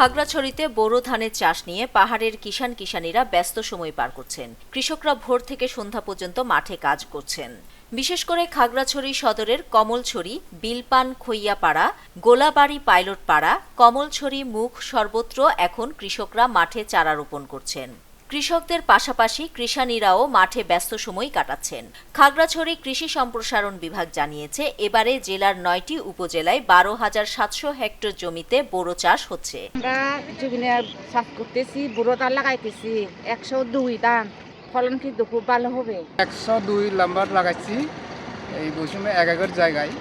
খাগড়াছড়িতে বোরো ধানের চাষ নিয়ে পাহাড়ের কিষানীরা ব্যস্ত সময় পার করছেন। কৃষকরা ভোর থেকে সন্ধ্যা পর্যন্ত মাঠে কাজ করছেন। বিশেষ করে খাগড়াছড়ি সদরের কমলছড়ি, বিলপান খইয়াপাড়া, গোলাবাড়ি পাইলটপাড়া, কমলছড়ি মুখ সর্বত্র এখন কৃষকরা মাঠে চারা রোপণ করছেন। কৃষকদের পাশাপাশি কৃষানীরাও মাঠে ব্যস্ত সময় কাটাচ্ছেন। খাগড়াছড়ি কৃষি সম্প্রসারণ বিভাগ জানিয়েছে, এবারে জেলার 9টি উপজেলায় 12,700 হেক্টর জমিতে বোরো চাষ হচ্ছে। আমরা জমিনে চাষ করতেছি, বোরো ধান লাগাইতেছি 102 ধান। ফলন কিন্তু খুব ভালো হবে। 102 নাম্বার লাগাইছি এই মৌসুমে এক একর জায়গায়।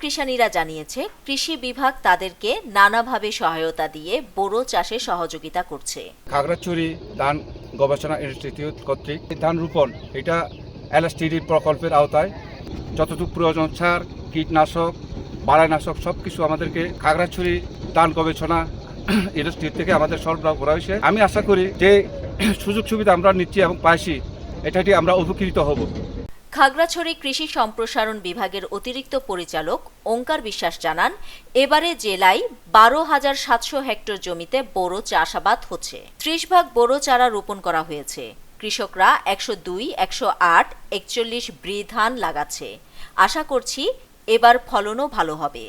কৃষানীরা জানিয়েছে, কৃষি বিভাগ তাদেরকে নানাভাবে সহায়তা দিয়ে বোরো চাষে সহযোগিতা করছে। খাগড়াছড়ি ধান গবেষণা ইনস্টিটিউট কর্তৃক ধান রোপণ এটা LSTD প্রকল্পের আওতায় যতটুকু প্রয়োজন সার, কীটনাশক, বাড়াইনাশক সব কিছু আমাদেরকে খাগড়াছড়ি ধান গবেষণা ইনস্টিটিউট থেকে আমাদের সরবরাহ করা হয়েছে। আমি আশা করি যে সুযোগ সুবিধা আমরা নিচ্ছি এবং পাইছি, এটাটি আমরা উপকৃত হব। খাগড়াছড়ি কৃষি সম্প্রসারণ বিভাগের অতিরিক্ত পরিচালক ওঙ্কার বিশ্বাস জানান, এবারে জেলায় 12,700 হেক্টর জমিতে বোরো চাষাবাদ হচ্ছে। 30 ভাগ বোরো চারা রোপণ করা হয়েছে। কৃষকরা 102, 108, 41 ব্রি ধান লাগাচ্ছে। আশা করছি এবার ফলনও ভালো হবে।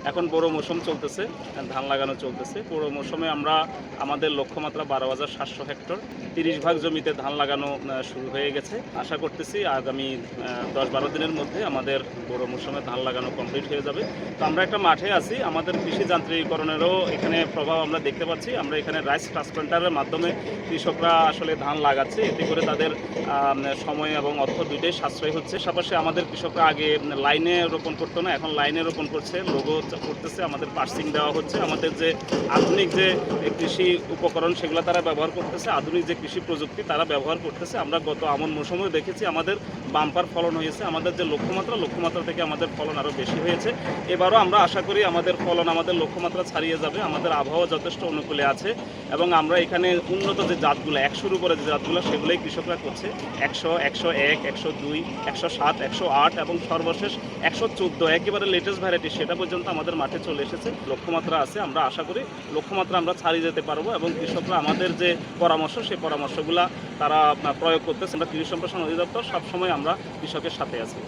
এখন বড় মৌসুম চলতেছে, ধান লাগানো চলতেছে। বড় মৌসুমে আমরা আমাদের লক্ষ্যমাত্রা 12,700 হেক্টর, 30 ভাগ জমিতে ধান লাগানো শুরু হয়ে গেছে। আশা করতেছি আগামী 10-12 দিনের মধ্যে আমাদের বড় মৌসুমে ধান লাগানো কমপ্লিট হয়ে যাবে। তো আমরা একটা মাঠে আছি, আমাদের কৃষি যান্ত্রিকীকরণেরও এখানে প্রভাব আমরা দেখতে পাচ্ছি। আমরা এখানে রাইস ট্রান্সপ্লান্টারের মাধ্যমে কৃষকরা আসলে ধান লাগাচ্ছে, এতে করে তাদের সময় এবং অর্থ দুইটাই সাশ্রয় হচ্ছে। পাশাপাশি আমাদের কৃষকরা আগে লাইনে রোপণ করতো না, এখন লাইনে রোপণ করছে, লোগো করতেছে, আমাদের পার্সিং দেওয়া হচ্ছে। আমাদের যে আধুনিক যে কৃষি উপকরণ সেগুলো তারা ব্যবহার করতেছে, আধুনিক যে কৃষি প্রযুক্তি তারা ব্যবহার করতেছে। আমরা গত আমন মৌসুমেও দেখেছি আমাদের বাম্পার ফলন হয়েছে। আমাদের যে লক্ষ্যমাত্রা থেকে আমাদের ফলন আরও বেশি হয়েছে। এবারও আমরা আশা করি আমাদের ফলন আমাদের লক্ষ্যমাত্রা ছাড়িয়ে যাবে। আমাদের আবহাওয়া যথেষ্ট অনুকূলে আছে এবং আমরা এখানে উন্নত যে জাতগুলো 100-র উপরে যে জাতগুলো সেগুলোই কৃষকরা করছে। 100, 101, 102, 107, 108 এবং সর্বশেষ 114 একেবারে লেটেস্ট ভ্যারাইটি, সেটা পর্যন্ত আমাদের মাঠে চলে এসেছে। লক্ষ্যমাত্রা আছে, আমরা আশা করি লক্ষ্যমাত্রা আমরা ছাড়িয়ে যেতে পারবো এবং কৃষকরা আমাদের যে পরামর্শ সেই পরামর্শগুলা তারা প্রয়োগ করতেছে। আমরা কৃষি সম্প্রসারণ অধিদপ্তর সবসময় আমরা কৃষকের সাথে আছি।